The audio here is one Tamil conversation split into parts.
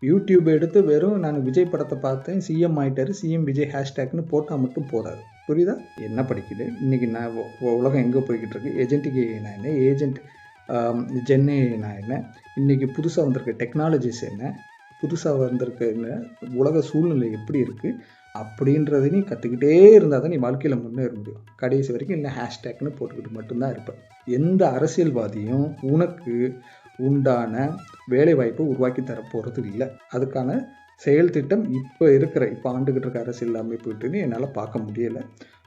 யூடியூப் எடுத்து வெறும் நான் விஜய் படத்தை பார்த்தேன், சிஎம் ஆயிட்டாரு, சிஎம் விஜய் ஹேஷ்டேக்னு போட்டால் மட்டும் போதாது. புரியுதா? என்ன படிக்குது இன்றைக்கி? நான் உலகம் எங்கே போய்கிட்டு இருக்கு? ஏஜென்டிக் நான் என்ன, ஏஜென்ட் ஜென்ஏ நான் என்ன, இன்றைக்கி புதுசாக வந்திருக்க டெக்னாலஜிஸ் என்ன, புதுசாக வந்திருக்க உலக சூழ்நிலை எப்படி இருக்குது அப்படின்றத நீ கற்றுக்கிட்டே இருந்தால் தான் நீ வாழ்க்கையில் முன்னேற முடியும். கடைசி வரைக்கும் இல்லை ஹேஷ்டேக்னு போட்டுக்கிட்டு மட்டும்தான் இருப்பேன். எந்த அரசியல்வாதியும் உனக்கு உண்டான வேலை வாய்ப்பை உருவாக்கி தரப்போகிறது இல்லை. அதுக்கான செயல் திட்டம் இப்போ ஆண்டுகிட்டு இருக்க அரசியல் அமைப்புன்னு என்னால் பார்க்க முடியலை.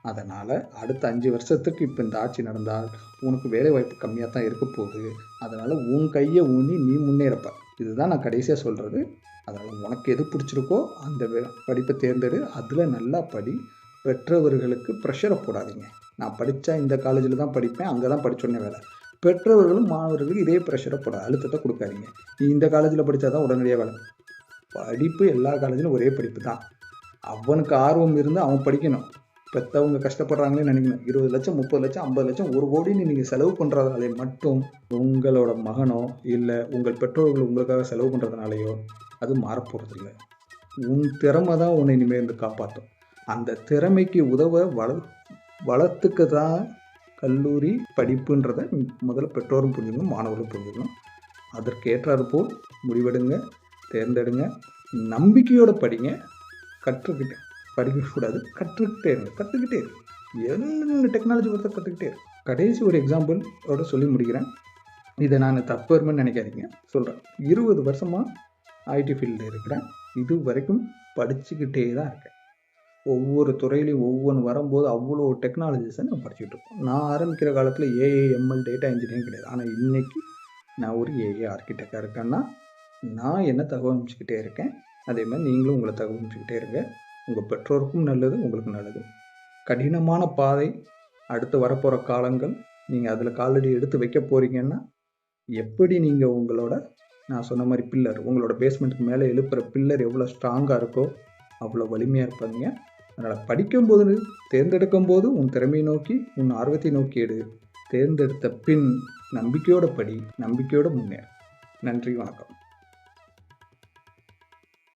அதனால் அடுத்த 5 வருஷத்துக்கு இப்போ இந்த ஆட்சி நடந்தால் உனக்கு வேலை வாய்ப்பு கம்மியாக தான் இருக்க போகுது. அதனால் உன் கையை ஊனி நீ முன்னேறப்ப. இதுதான் நான் கடைசியாக சொல்கிறது. அதனால் உனக்கு எது பிடிச்சிருக்கோ அந்த படிப்பை தேர்ந்தெடு, அதில் நல்லா படி. பெற்றவர்களுக்கு ப்ரெஷரை போடாதீங்க. நான் படித்தா இந்த காலேஜில் தான் படிப்பேன், அங்கே தான் படித்தோடனே வேலை. பெற்றவர்களும் மாணவர்களுக்கு இதே ப்ரெஷரை போட அழுத்தத்தை கொடுக்காதீங்க. நீ இந்த காலேஜில் படித்தா தான் உடனடியாக வேலை. படிப்பு எல்லா காலேஜிலும் ஒரே படிப்பு தான். அவனுக்கு ஆர்வம் இருந்து அவன் படிக்கணும். பெற்றவங்க கஷ்டப்படுறாங்களே நினைக்கணும். 20 லட்சம் 30 லட்சம் 50 லட்சம் 1 கோடின்னு நீங்கள் செலவு பண்ணுறதுனாலே மட்டும் உங்களோட மகனோ இல்லை உங்கள் பெற்றோர்கள் உங்களுக்காக செலவு பண்ணுறதுனாலையோ அது மாறப்போகிறதில்லை. உன் திறமை தான் உன்னை இனிமேல் இருந்து காப்பாற்றும். அந்த திறமைக்கு உதவ வளர்த்துக்க தான் கல்லூரி படிப்புன்றதை முதல்ல பெற்றோரும் புரிஞ்சுக்கணும், மாணவர்களும் புரிஞ்சுக்கணும். அதற்கேற்றாறு போல் முடிவெடுங்க, தேர்ந்தெடுங்க, நம்பிக்கையோடு படிங்க. படிக்கக்கூடாது, கற்றுக்கிட்டே இரு. என்ன டெக்னாலஜி பொறுத்த கற்றுக்கிட்டே இரு. கடைசி ஒரு எக்ஸாம்பிளோட சொல்லி முடிக்கிறேன். இதை நான் தப்பு வருமானு நினைக்காதீங்க, சொல்கிறேன். 20 வருஷமாக ஐடி ஃபீல்டில் இருக்கிறேன். இது வரைக்கும் படிச்சுக்கிட்டே தான் இருக்கேன். ஒவ்வொரு துறையிலையும் ஒவ்வொன்று வரும்போது அவ்வளோ டெக்னாலஜிஸை நான் படிச்சுக்கிட்டு இருக்கோம். நான் ஆரம்பிக்கிற காலத்தில் ஏஐ, எம்எல், டேட்டா இன்ஜினியரிங் கிடையாது. ஆனால் இன்றைக்கி நான் ஒரு ஏஐ ஆர்கிடெக்டாக இருக்கேன்னா நான் என்ன தகவமைச்சிக்கிட்டே இருக்கேன். அதே மாதிரி நீங்களும் உங்களை தகவமைச்சிக்கிட்டே இருங்க. உங்கள் பெற்றோருக்கும் நல்லது, உங்களுக்கும் நல்லது. கடினமான பாதை அடுத்து வரப்போகிற காலங்கள். நீங்கள் அதில் காலடி எடுத்து வைக்க போகிறீங்கன்னா எப்படி நீங்கள் உங்களோட நான் சொன்ன மாதிரி பில்லர், உங்களோட பேஸ்மெண்ட்டுக்கு மேலே எழுப்புகிற பில்லர் எவ்வளோ ஸ்ட்ராங்காக இருக்கோ அவ்வளோ வலிமையாக இருப்பாங்க. அதனால் படிக்கும்போது தேர்ந்தெடுக்கும் போது உன் திறமையை நோக்கி உன் ஆர்வத்தை நோக்கி எடு. தேர்ந்தெடுத்த பின் நம்பிக்கையோடு படி, நம்பிக்கையோடு முன்னேறு. நன்றி, வணக்கம்.